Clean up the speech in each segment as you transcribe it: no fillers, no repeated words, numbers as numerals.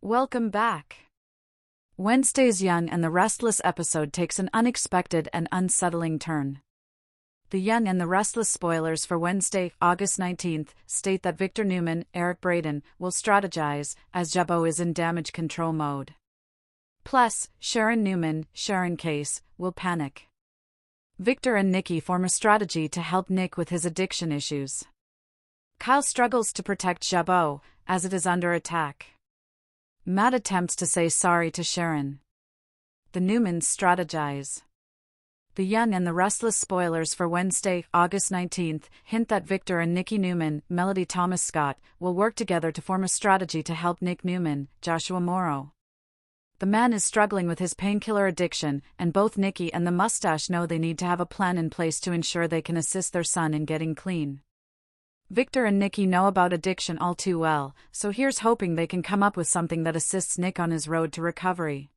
Welcome back. Wednesday's Young and the Restless episode takes an unexpected and unsettling turn. The Young and the Restless spoilers for Wednesday, August 19th, state that Victor Newman, Eric Braeden, will strategize, as Jabot is in damage control mode. Plus, Sharon Newman, Sharon Case, will panic. Victor and Nikki form a strategy to help Nick with his addiction issues. Kyle struggles to protect Jabot, as it is under attack. Matt attempts to say sorry to Sharon. The Newmans strategize. The Young and the Restless spoilers for Wednesday, August 19th, hint that Victor and Nikki Newman, Melody Thomas Scott, will work together to form a strategy to help Nick Newman, Joshua Morrow. The man is struggling with his painkiller addiction, and both Nikki and the mustache know they need to have a plan in place to ensure they can assist their son in getting clean. Victor and Nikki know about addiction all too well, so here's hoping they can come up with something that assists Nick on his road to recovery.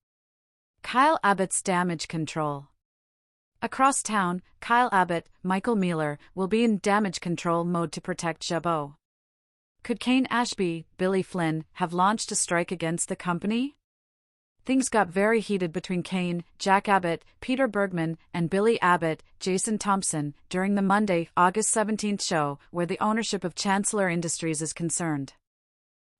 Kyle Abbott's damage control. Across town, Kyle Abbott, Michael Mealer, will be in damage control mode to protect Jabot. Could Kane Ashby, Billy Flynn, have launched a strike against the company? Things got very heated between Kane, Jack Abbott, Peter Bergman, and Billy Abbott, Jason Thompson, during the Monday, August 17th show, where the ownership of Chancellor Industries is concerned.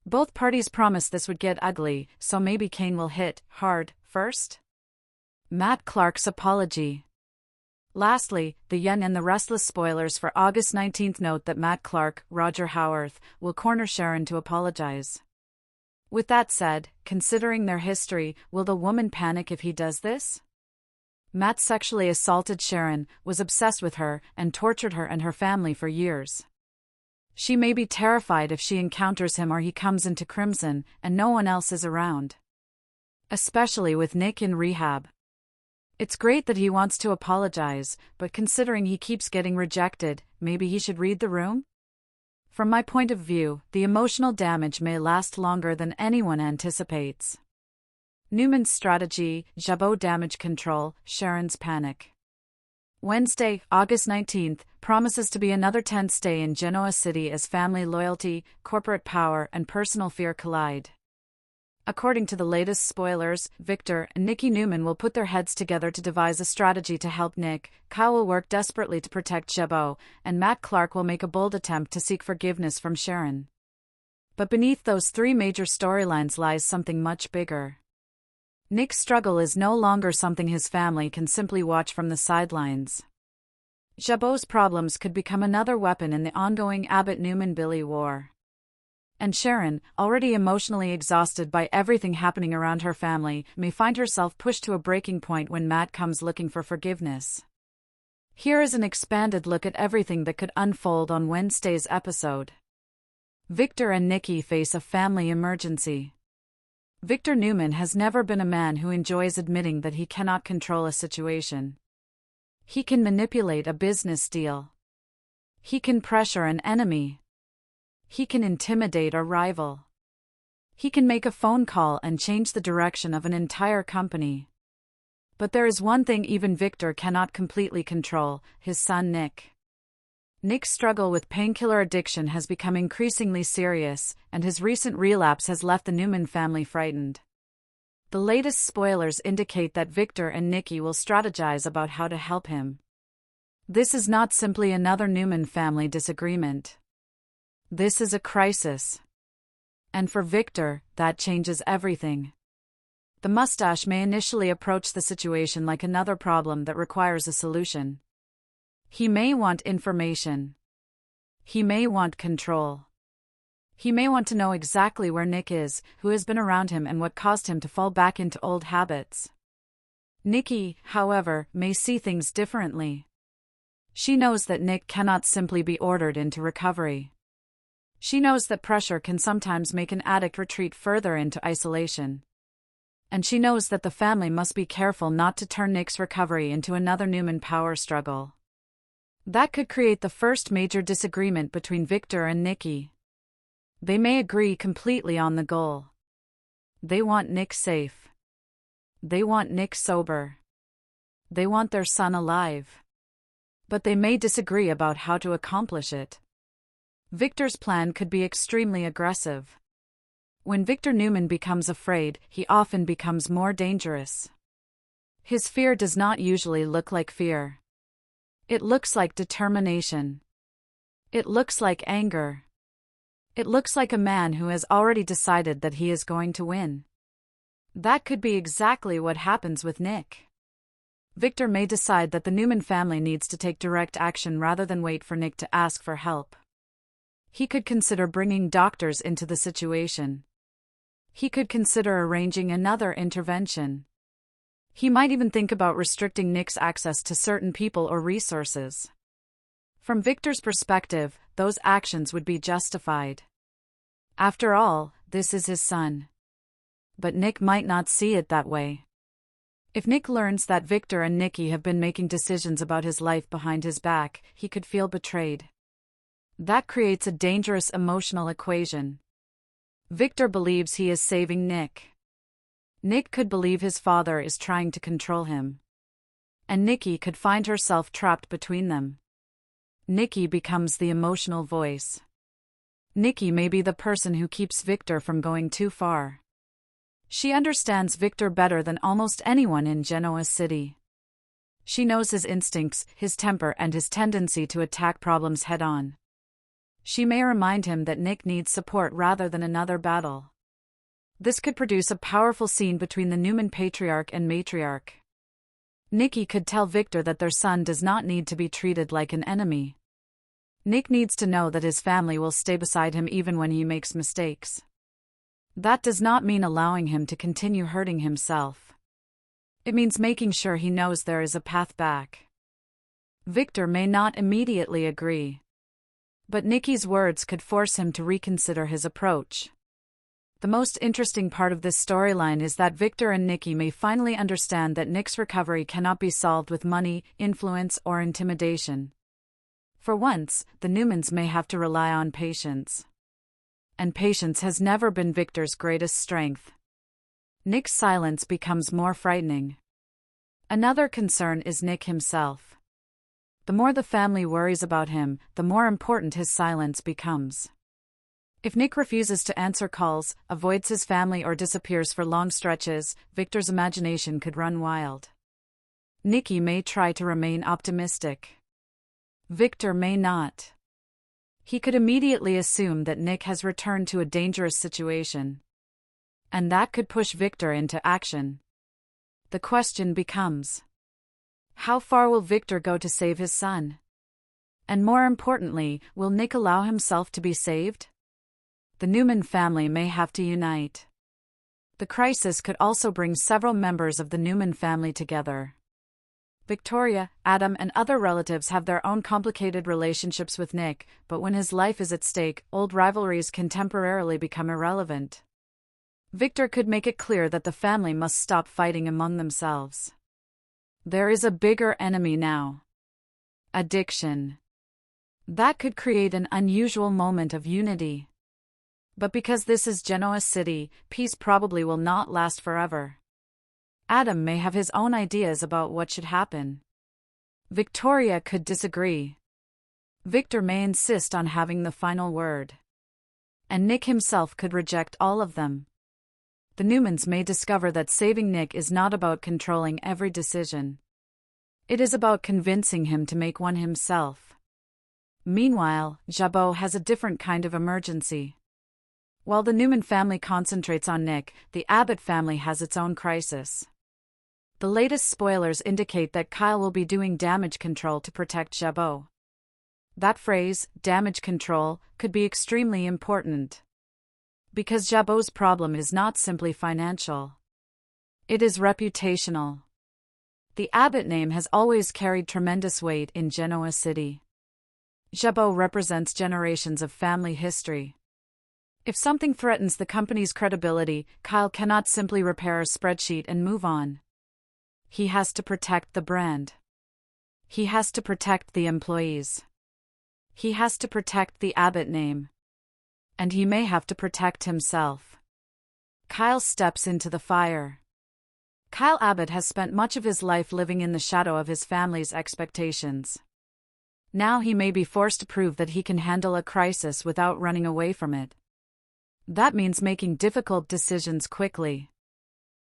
Both parties promised this would get ugly, so maybe Kane will hit hard first? Matt Clark's apology. Lastly, the Young and the Restless spoilers for August 19th note that Matt Clark, Roger Howarth, will corner Sharon to apologize. With that said, considering their history, will the woman panic if he does this? Matt sexually assaulted Sharon, was obsessed with her, and tortured her and her family for years. She may be terrified if she encounters him or he comes into Crimson, and no one else is around. Especially with Nick in rehab. It's great that he wants to apologize, but considering he keeps getting rejected, maybe he should read the room? From my point of view, the emotional damage may last longer than anyone anticipates. Newman's strategy, Jabot damage control, Sharon's panic. Wednesday, August 19th, promises to be another tense day in Genoa City as family loyalty, corporate power, and personal fear collide. According to the latest spoilers, Victor and Nikki Newman will put their heads together to devise a strategy to help Nick, Kyle will work desperately to protect Jabot, and Matt Clark will make a bold attempt to seek forgiveness from Sharon. But beneath those three major storylines lies something much bigger. Nick's struggle is no longer something his family can simply watch from the sidelines. Jabot's problems could become another weapon in the ongoing Abbott-Newman-Billy war. And Sharon, already emotionally exhausted by everything happening around her family, may find herself pushed to a breaking point when Matt comes looking for forgiveness. Here is an expanded look at everything that could unfold on Wednesday's episode. Victor and Nikki face a family emergency. Victor Newman has never been a man who enjoys admitting that he cannot control a situation. He can manipulate a business deal. He can pressure an enemy. He can intimidate a rival. He can make a phone call and change the direction of an entire company. But there is one thing even Victor cannot completely control: his son Nick. Nick's struggle with painkiller addiction has become increasingly serious, and his recent relapse has left the Newman family frightened. The latest spoilers indicate that Victor and Nikki will strategize about how to help him. This is not simply another Newman family disagreement. This is a crisis. And for Victor, that changes everything. The mustache may initially approach the situation like another problem that requires a solution. He may want information. He may want control. He may want to know exactly where Nick is, who has been around him, and what caused him to fall back into old habits. Nikki, however, may see things differently. She knows that Nick cannot simply be ordered into recovery. She knows that pressure can sometimes make an addict retreat further into isolation. And she knows that the family must be careful not to turn Nick's recovery into another Newman power struggle. That could create the first major disagreement between Victor and Nikki. They may agree completely on the goal. They want Nick safe. They want Nick sober. They want their son alive. But they may disagree about how to accomplish it. Victor's plan could be extremely aggressive. When Victor Newman becomes afraid, he often becomes more dangerous. His fear does not usually look like fear. It looks like determination. It looks like anger. It looks like a man who has already decided that he is going to win. That could be exactly what happens with Nick. Victor may decide that the Newman family needs to take direct action rather than wait for Nick to ask for help. He could consider bringing doctors into the situation. He could consider arranging another intervention. He might even think about restricting Nick's access to certain people or resources. From Victor's perspective, those actions would be justified. After all, this is his son. But Nick might not see it that way. If Nick learns that Victor and Nikki have been making decisions about his life behind his back, he could feel betrayed. That creates a dangerous emotional equation. Victor believes he is saving Nick. Nick could believe his father is trying to control him. And Nikki could find herself trapped between them. Nikki becomes the emotional voice. Nikki may be the person who keeps Victor from going too far. She understands Victor better than almost anyone in Genoa City. She knows his instincts, his temper, and his tendency to attack problems head-on. She may remind him that Nick needs support rather than another battle. This could produce a powerful scene between the Newman patriarch and matriarch. Nikki could tell Victor that their son does not need to be treated like an enemy. Nick needs to know that his family will stay beside him even when he makes mistakes. That does not mean allowing him to continue hurting himself. It means making sure he knows there is a path back. Victor may not immediately agree. But Nikki's words could force him to reconsider his approach. The most interesting part of this storyline is that Victor and Nikki may finally understand that Nick's recovery cannot be solved with money, influence, or intimidation. For once, the Newmans may have to rely on patience. And patience has never been Victor's greatest strength. Nick's silence becomes more frightening. Another concern is Nick himself. The more the family worries about him, the more important his silence becomes. If Nick refuses to answer calls, avoids his family, or disappears for long stretches, Victor's imagination could run wild. Nikki may try to remain optimistic. Victor may not. He could immediately assume that Nick has returned to a dangerous situation. And that could push Victor into action. The question becomes: how far will Victor go to save his son? And more importantly, will Nick allow himself to be saved? The Newman family may have to unite. The crisis could also bring several members of the Newman family together. Victoria, Adam, and other relatives have their own complicated relationships with Nick, but when his life is at stake, old rivalries can temporarily become irrelevant. Victor could make it clear that the family must stop fighting among themselves. There is a bigger enemy now. Addiction. That could create an unusual moment of unity. But because this is Genoa City, peace probably will not last forever. Adam may have his own ideas about what should happen. Victoria could disagree. Victor may insist on having the final word. And Nick himself could reject all of them. The Newmans may discover that saving Nick is not about controlling every decision. It is about convincing him to make one himself. Meanwhile, Jabot has a different kind of emergency. While the Newman family concentrates on Nick, the Abbott family has its own crisis. The latest spoilers indicate that Kyle will be doing damage control to protect Jabot. That phrase, damage control, could be extremely important. Because Jabot's problem is not simply financial. It is reputational. The Abbott name has always carried tremendous weight in Genoa City. Jabot represents generations of family history. If something threatens the company's credibility, Kyle cannot simply repair a spreadsheet and move on. He has to protect the brand. He has to protect the employees. He has to protect the Abbott name. And he may have to protect himself. Kyle steps into the fire. Kyle Abbott has spent much of his life living in the shadow of his family's expectations. Now he may be forced to prove that he can handle a crisis without running away from it. That means making difficult decisions quickly.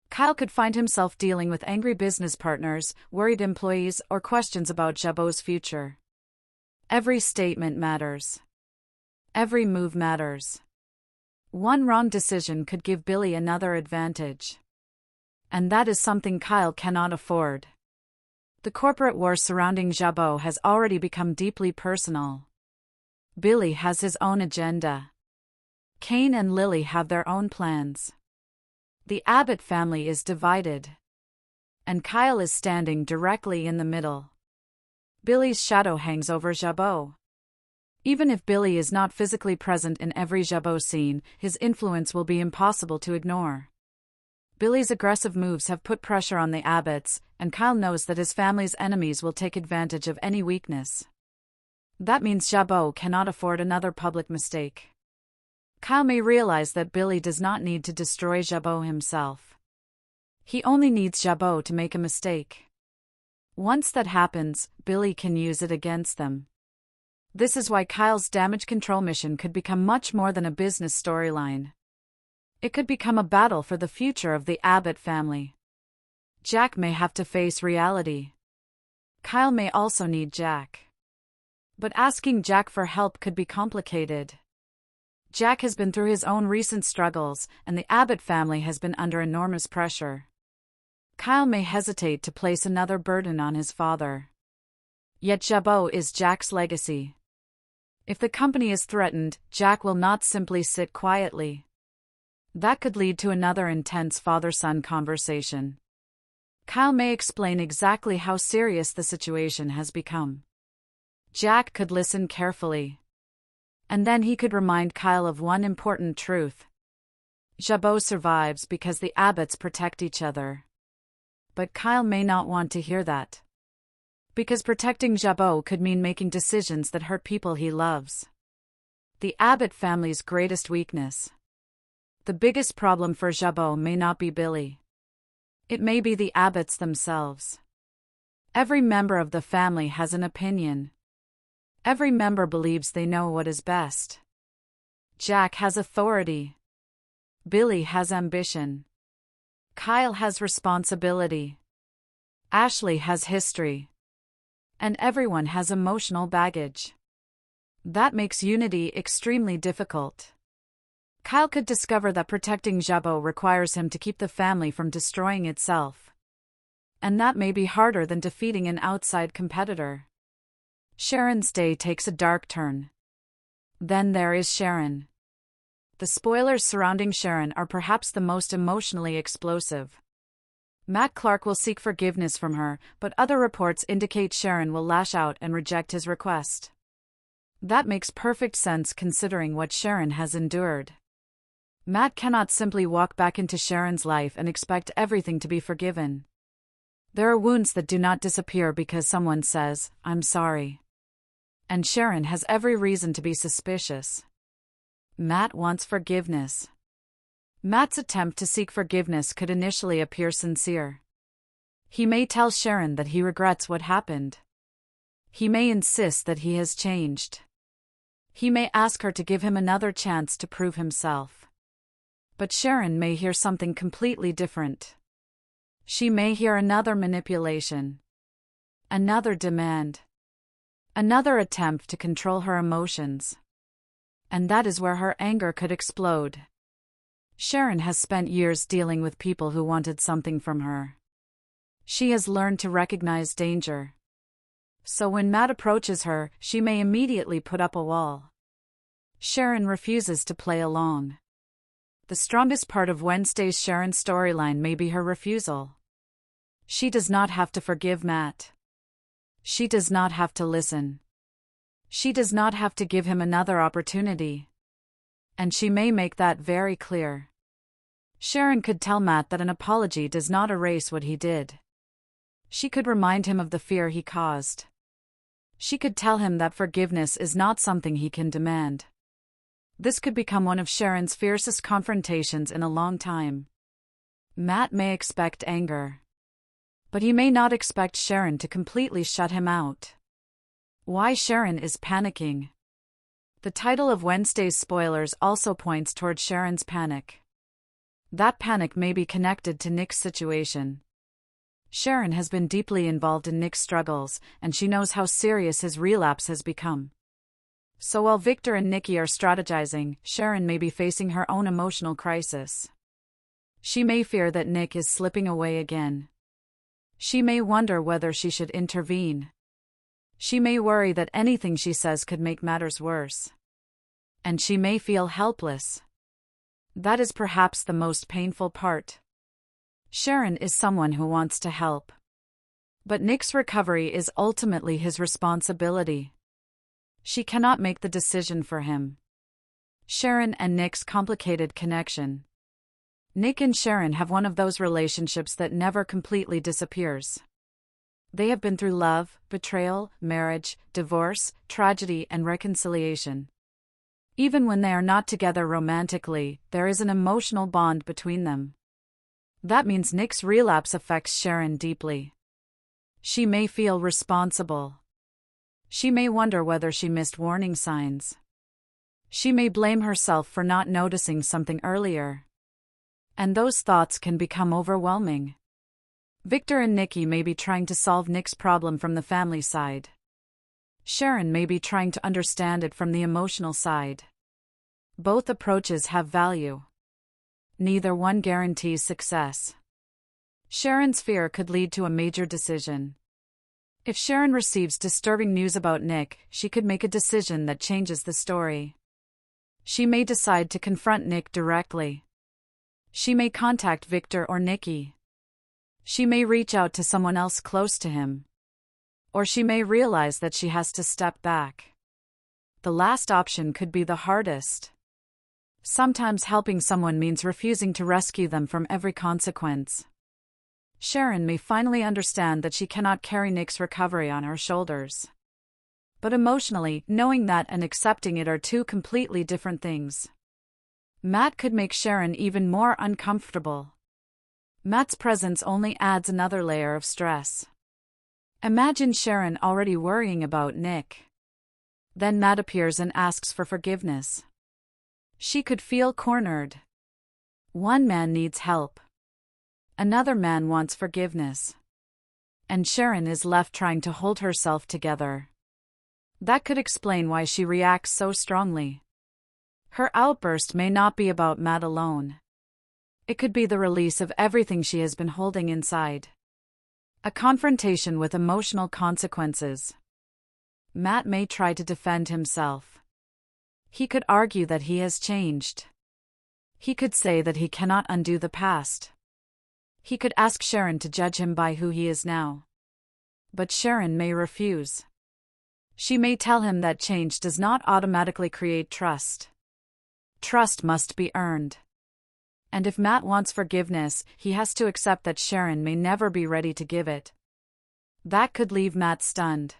Kyle could find himself dealing with angry business partners, worried employees, or questions about Jabot's future. Every statement matters. Every move matters. One wrong decision could give Billy another advantage. And that is something Kyle cannot afford. The corporate war surrounding Jabot has already become deeply personal. Billy has his own agenda. Kane and Lily have their own plans. The Abbott family is divided. And Kyle is standing directly in the middle. Billy's shadow hangs over Jabot. Even if Billy is not physically present in every Jabot scene, his influence will be impossible to ignore. Billy's aggressive moves have put pressure on the Abbotts, and Kyle knows that his family's enemies will take advantage of any weakness. That means Jabot cannot afford another public mistake. Kyle may realize that Billy does not need to destroy Jabot himself. He only needs Jabot to make a mistake. Once that happens, Billy can use it against them. This is why Kyle's damage control mission could become much more than a business storyline. It could become a battle for the future of the Abbott family. Jack may have to face reality. Kyle may also need Jack. But asking Jack for help could be complicated. Jack has been through his own recent struggles, and the Abbott family has been under enormous pressure. Kyle may hesitate to place another burden on his father. Yet Jabot is Jack's legacy. If the company is threatened, Jack will not simply sit quietly. That could lead to another intense father-son conversation. Kyle may explain exactly how serious the situation has become. Jack could listen carefully. And then he could remind Kyle of one important truth. Jabot survives because the Abbotts protect each other. But Kyle may not want to hear that. Because protecting Jabot could mean making decisions that hurt people he loves. The Abbott family's greatest weakness. The biggest problem for Jabot may not be Billy. It may be the Abbotts themselves. Every member of the family has an opinion. Every member believes they know what is best. Jack has authority. Billy has ambition. Kyle has responsibility. Ashley has history. And everyone has emotional baggage. That makes unity extremely difficult. Kyle could discover that protecting Jabot requires him to keep the family from destroying itself. And that may be harder than defeating an outside competitor. Sharon's day takes a dark turn. Then there is Sharon. The spoilers surrounding Sharon are perhaps the most emotionally explosive. Matt Clark will seek forgiveness from her, but other reports indicate Sharon will lash out and reject his request. That makes perfect sense considering what Sharon has endured. Matt cannot simply walk back into Sharon's life and expect everything to be forgiven. There are wounds that do not disappear because someone says, "I'm sorry." And Sharon has every reason to be suspicious. Matt wants forgiveness. Matt's attempt to seek forgiveness could initially appear sincere. He may tell Sharon that he regrets what happened. He may insist that he has changed. He may ask her to give him another chance to prove himself. But Sharon may hear something completely different. She may hear another manipulation. Another demand. Another attempt to control her emotions. And that is where her anger could explode. Sharon has spent years dealing with people who wanted something from her. She has learned to recognize danger. So when Matt approaches her, she may immediately put up a wall. Sharon refuses to play along. The strongest part of Wednesday's Sharon storyline may be her refusal. She does not have to forgive Matt. She does not have to listen. She does not have to give him another opportunity. And she may make that very clear. Sharon could tell Matt that an apology does not erase what he did. She could remind him of the fear he caused. She could tell him that forgiveness is not something he can demand. This could become one of Sharon's fiercest confrontations in a long time. Matt may expect anger. But he may not expect Sharon to completely shut him out. Why Sharon is panicking. The title of Wednesday's spoilers also points toward Sharon's panic. That panic may be connected to Nick's situation. Sharon has been deeply involved in Nick's struggles, and she knows how serious his relapse has become. So while Victor and Nikki are strategizing, Sharon may be facing her own emotional crisis. She may fear that Nick is slipping away again. She may wonder whether she should intervene. She may worry that anything she says could make matters worse. And she may feel helpless. That is perhaps the most painful part. Sharon is someone who wants to help. But Nick's recovery is ultimately his responsibility. She cannot make the decision for him. Sharon and Nick's complicated connection. Nick and Sharon have one of those relationships that never completely disappears. They have been through love, betrayal, marriage, divorce, tragedy, and reconciliation. Even when they are not together romantically, there is an emotional bond between them. That means Nick's relapse affects Sharon deeply. She may feel responsible. She may wonder whether she missed warning signs. She may blame herself for not noticing something earlier. And those thoughts can become overwhelming. Victor and Nikki may be trying to solve Nick's problem from the family side. Sharon may be trying to understand it from the emotional side. Both approaches have value. Neither one guarantees success. Sharon's fear could lead to a major decision. If Sharon receives disturbing news about Nick, she could make a decision that changes the story. She may decide to confront Nick directly. She may contact Victor or Nikki. She may reach out to someone else close to him. Or she may realize that she has to step back. The last option could be the hardest. Sometimes helping someone means refusing to rescue them from every consequence. Sharon may finally understand that she cannot carry Nick's recovery on her shoulders. But emotionally, knowing that and accepting it are two completely different things. Matt could make Sharon even more uncomfortable. Matt's presence only adds another layer of stress. Imagine Sharon already worrying about Nick. Then Matt appears and asks for forgiveness. She could feel cornered. One man needs help. Another man wants forgiveness. And Sharon is left trying to hold herself together. That could explain why she reacts so strongly. Her outburst may not be about Matt alone. It could be the release of everything she has been holding inside. A confrontation with emotional consequences. Matt may try to defend himself. He could argue that he has changed. He could say that he cannot undo the past. He could ask Sharon to judge him by who he is now. But Sharon may refuse. She may tell him that change does not automatically create trust. Trust must be earned. And if Matt wants forgiveness, he has to accept that Sharon may never be ready to give it. That could leave Matt stunned.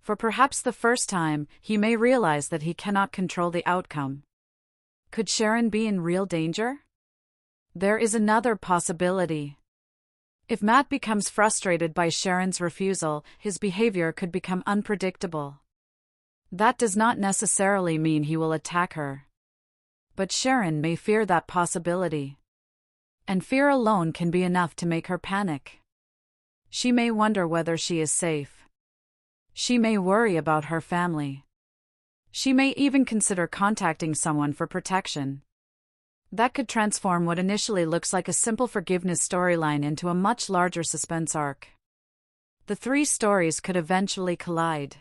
For perhaps the first time, he may realize that he cannot control the outcome. Could Sharon be in real danger? There is another possibility. If Matt becomes frustrated by Sharon's refusal, his behavior could become unpredictable. That does not necessarily mean he will attack her. But Sharon may fear that possibility. And fear alone can be enough to make her panic. She may wonder whether she is safe. She may worry about her family. She may even consider contacting someone for protection. That could transform what initially looks like a simple forgiveness storyline into a much larger suspense arc. The three stories could eventually collide.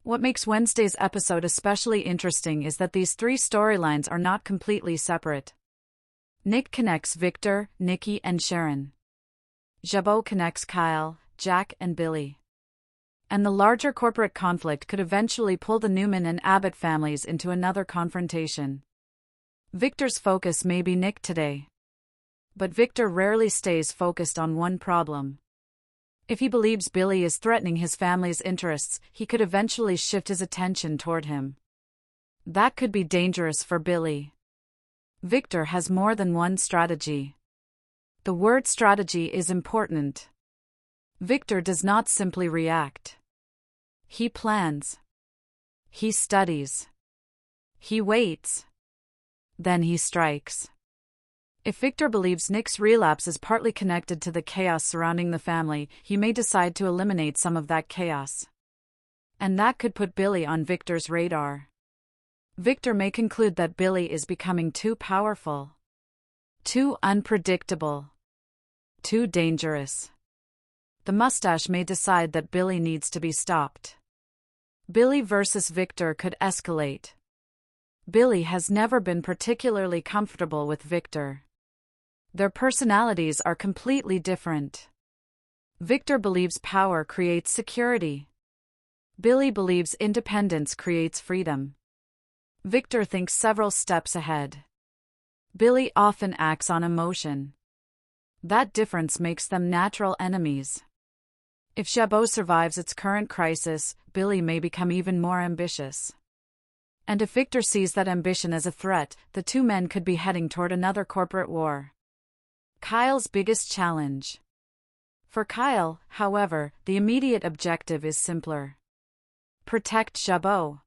What makes Wednesday's episode especially interesting is that these three storylines are not completely separate. Nick connects Victor, Nikki, and Sharon. Jabot connects Kyle, Jack, and Billy. And the larger corporate conflict could eventually pull the Newman and Abbott families into another confrontation. Victor's focus may be Nick today. But Victor rarely stays focused on one problem. If he believes Billy is threatening his family's interests, he could eventually shift his attention toward him. That could be dangerous for Billy. Victor has more than one strategy. The word strategy is important. Victor does not simply react. He plans. He studies. He waits. Then he strikes. If Victor believes Nick's relapse is partly connected to the chaos surrounding the family, he may decide to eliminate some of that chaos. And that could put Billy on Victor's radar. Victor may conclude that Billy is becoming too powerful, too unpredictable, too dangerous. The mustache may decide that Billy needs to be stopped. Billy versus Victor could escalate. Billy has never been particularly comfortable with Victor. Their personalities are completely different. Victor believes power creates security. Billy believes independence creates freedom. Victor thinks several steps ahead. Billy often acts on emotion. That difference makes them natural enemies. If Jabot survives its current crisis, Billy may become even more ambitious. And if Victor sees that ambition as a threat, the two men could be heading toward another corporate war. Kyle's biggest challenge. For Kyle, however, the immediate objective is simpler. Protect Jabot.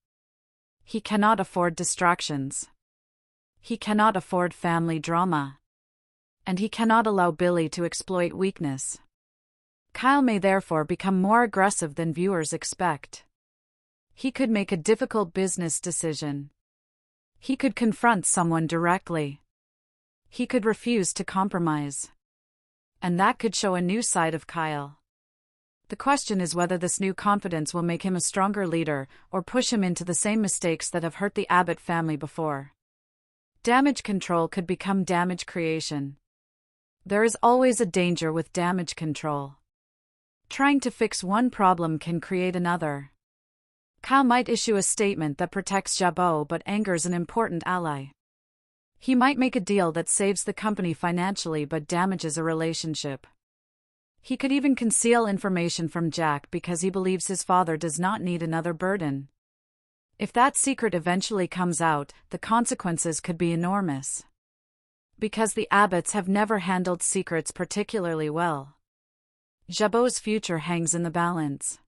He cannot afford distractions. He cannot afford family drama. And he cannot allow Billy to exploit weakness. Kyle may therefore become more aggressive than viewers expect. He could make a difficult business decision. He could confront someone directly. He could refuse to compromise. And that could show a new side of Kyle. The question is whether this new confidence will make him a stronger leader or push him into the same mistakes that have hurt the Abbott family before. Damage control could become damage creation. There is always a danger with damage control. Trying to fix one problem can create another. Kyle might issue a statement that protects Jabot but angers an important ally. He might make a deal that saves the company financially but damages a relationship. He could even conceal information from Jack because he believes his father does not need another burden. If that secret eventually comes out, the consequences could be enormous. Because the Abbotts have never handled secrets particularly well. Jabot's future hangs in the balance.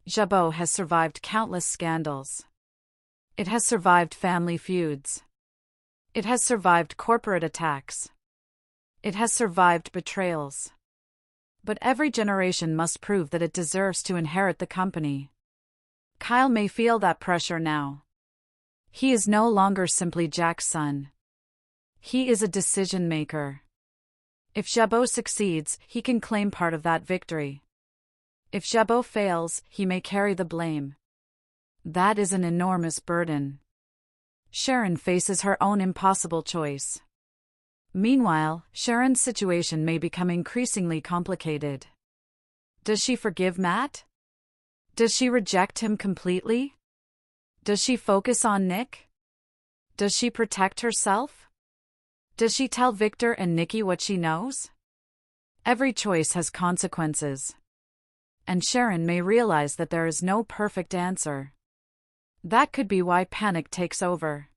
Jabot has survived countless scandals. It has survived family feuds. It has survived corporate attacks. It has survived betrayals. But every generation must prove that it deserves to inherit the company. Kyle may feel that pressure now. He is no longer simply Jack's son. He is a decision maker. If Jabot succeeds, he can claim part of that victory. If Jabot fails, he may carry the blame. That is an enormous burden. Sharon faces her own impossible choice. Meanwhile, Sharon's situation may become increasingly complicated. Does she forgive Matt? Does she reject him completely? Does she focus on Nick? Does she protect herself? Does she tell Victor and Nikki what she knows? Every choice has consequences. And Sharon may realize that there is no perfect answer. That could be why panic takes over.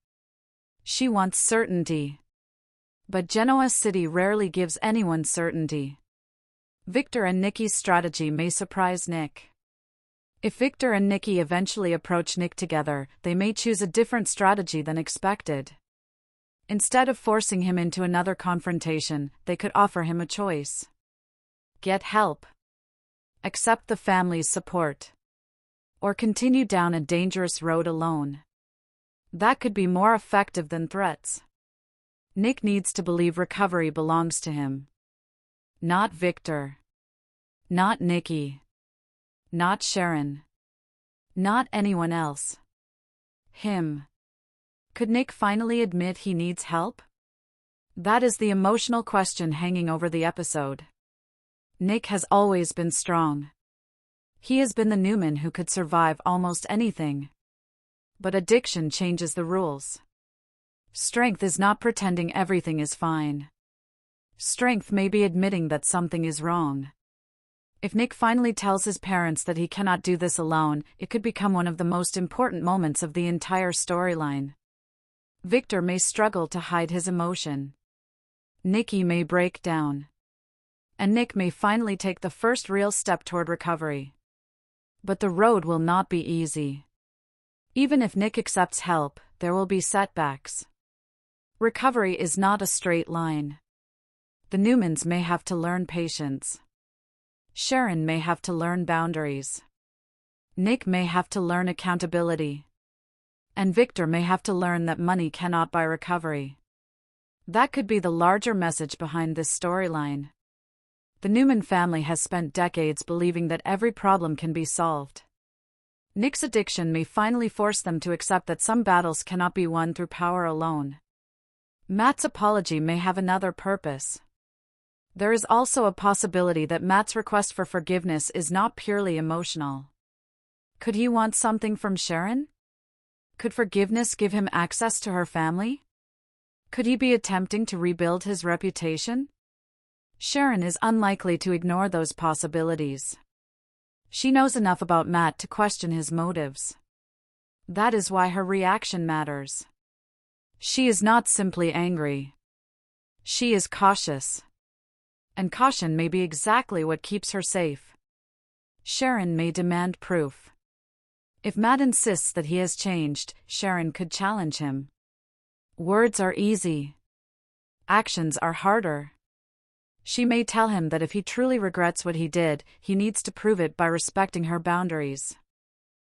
She wants certainty. But Genoa City rarely gives anyone certainty. Victor and Nikki's strategy may surprise Nick. If Victor and Nikki eventually approach Nick together, they may choose a different strategy than expected. Instead of forcing him into another confrontation, they could offer him a choice. Get help. Accept the family's support. Or continue down a dangerous road alone. That could be more effective than threats. Nick needs to believe recovery belongs to him. Not Victor. Not Nikki. Not Sharon. Not anyone else. Him. Could Nick finally admit he needs help? That is the emotional question hanging over the episode. Nick has always been strong. He has been the Newman who could survive almost anything. But addiction changes the rules. Strength is not pretending everything is fine. Strength may be admitting that something is wrong. If Nick finally tells his parents that he cannot do this alone, it could become one of the most important moments of the entire storyline. Victor may struggle to hide his emotion. Nikki may break down. And Nick may finally take the first real step toward recovery. But the road will not be easy. Even if Nick accepts help, there will be setbacks. Recovery is not a straight line. The Newmans may have to learn patience. Sharon may have to learn boundaries. Nick may have to learn accountability. And Victor may have to learn that money cannot buy recovery. That could be the larger message behind this storyline. The Newman family has spent decades believing that every problem can be solved. Nick's addiction may finally force them to accept that some battles cannot be won through power alone. Matt's apology may have another purpose. There is also a possibility that Matt's request for forgiveness is not purely emotional. Could he want something from Sharon? Could forgiveness give him access to her family? Could he be attempting to rebuild his reputation? Sharon is unlikely to ignore those possibilities. She knows enough about Matt to question his motives. That is why her reaction matters. She is not simply angry. She is cautious. And caution may be exactly what keeps her safe. Sharon may demand proof. If Matt insists that he has changed, Sharon could challenge him. Words are easy. Actions are harder. She may tell him that if he truly regrets what he did, he needs to prove it by respecting her boundaries.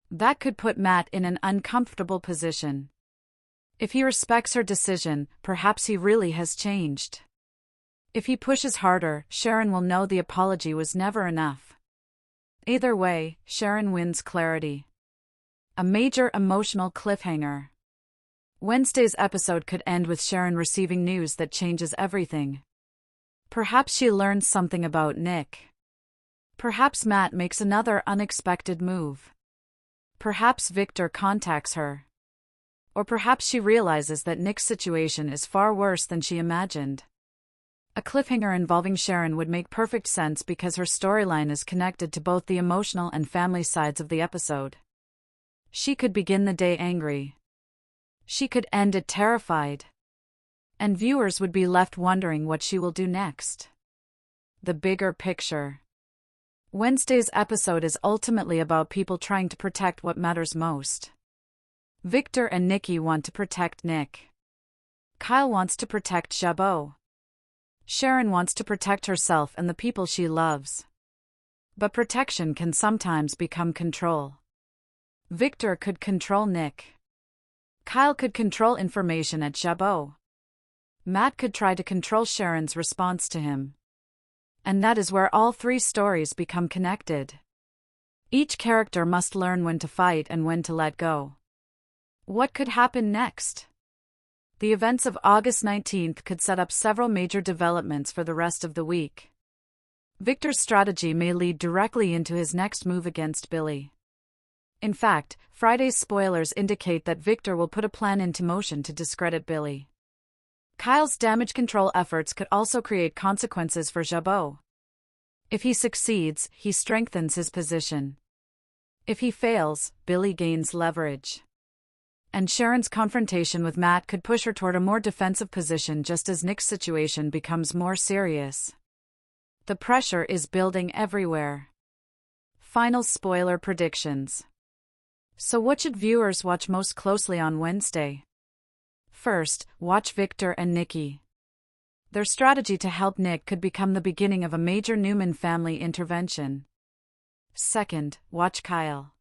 That could put Matt in an uncomfortable position. If he respects her decision, perhaps he really has changed. If he pushes harder, Sharon will know the apology was never enough. Either way, Sharon wins clarity. A major emotional cliffhanger. Wednesday's episode could end with Sharon receiving news that changes everything. Perhaps she learns something about Nick. Perhaps Matt makes another unexpected move. Perhaps Victor contacts her. Or perhaps she realizes that Nick's situation is far worse than she imagined. A cliffhanger involving Sharon would make perfect sense because her storyline is connected to both the emotional and family sides of the episode. She could begin the day angry. She could end it terrified. And viewers would be left wondering what she will do next. The bigger picture. Wednesday's episode is ultimately about people trying to protect what matters most. Victor and Nikki want to protect Nick. Kyle wants to protect Jabot. Sharon wants to protect herself and the people she loves. But protection can sometimes become control. Victor could control Nick. Kyle could control information at Jabot. Matt could try to control Sharon's response to him. And that is where all three stories become connected. Each character must learn when to fight and when to let go. What could happen next? The events of August 19th could set up several major developments for the rest of the week. Victor's strategy may lead directly into his next move against Billy. In fact, Friday's spoilers indicate that Victor will put a plan into motion to discredit Billy. Kyle's damage control efforts could also create consequences for Jabot. If he succeeds, he strengthens his position. If he fails, Billy gains leverage. And Sharon's confrontation with Matt could push her toward a more defensive position just as Nick's situation becomes more serious. The pressure is building everywhere. Final spoiler predictions. So what should viewers watch most closely on Wednesday? First, watch Victor and Nikki. Their strategy to help Nick could become the beginning of a major Newman family intervention. Second, watch Kyle.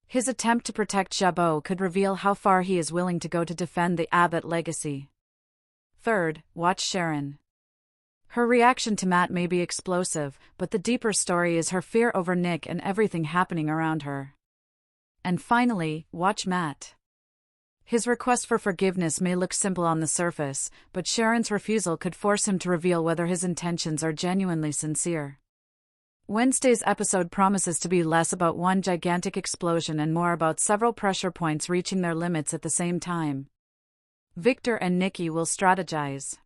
His attempt to protect Jabot could reveal how far he is willing to go to defend the Abbott legacy. Third, watch Sharon. Her reaction to Matt may be explosive, but the deeper story is her fear over Nick and everything happening around her. And finally, watch Matt. His request for forgiveness may look simple on the surface, but Sharon's refusal could force him to reveal whether his intentions are genuinely sincere. Wednesday's episode promises to be less about one gigantic explosion and more about several pressure points reaching their limits at the same time. Victor and Nikki will strategize.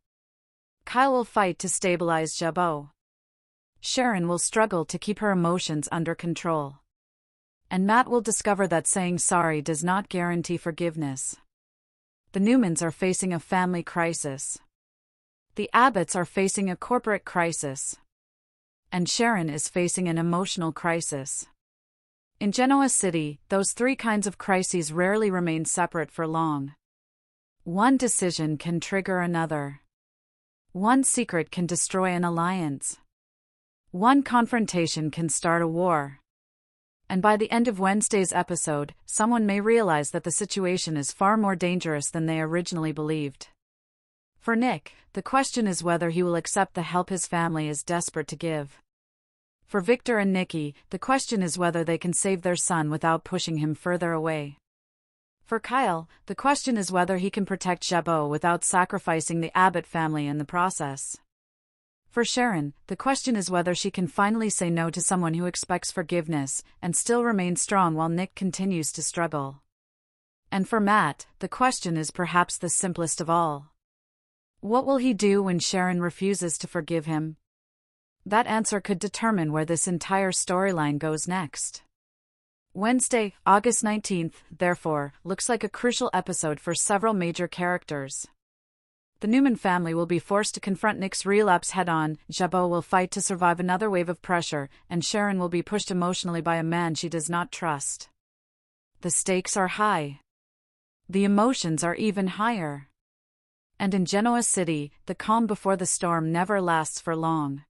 Kyle will fight to stabilize Jabot. Sharon will struggle to keep her emotions under control. And Matt will discover that saying sorry does not guarantee forgiveness. The Newmans are facing a family crisis. The Abbotts are facing a corporate crisis. And Sharon is facing an emotional crisis. In Genoa City, those three kinds of crises rarely remain separate for long. One decision can trigger another. One secret can destroy an alliance. One confrontation can start a war. And by the end of Wednesday's episode, someone may realize that the situation is far more dangerous than they originally believed. For Nick, the question is whether he will accept the help his family is desperate to give. For Victor and Nikki, the question is whether they can save their son without pushing him further away. For Kyle, the question is whether he can protect Jabot without sacrificing the Abbott family in the process. For Sharon, the question is whether she can finally say no to someone who expects forgiveness and still remain strong while Nick continues to struggle. And for Matt, the question is perhaps the simplest of all. What will he do when Sharon refuses to forgive him? That answer could determine where this entire storyline goes next. Wednesday, August 19th, therefore, looks like a crucial episode for several major characters. The Newman family will be forced to confront Nick's relapse head-on, Jabot will fight to survive another wave of pressure, and Sharon will be pushed emotionally by a man she does not trust. The stakes are high. The emotions are even higher. And in Genoa City, the calm before the storm never lasts for long.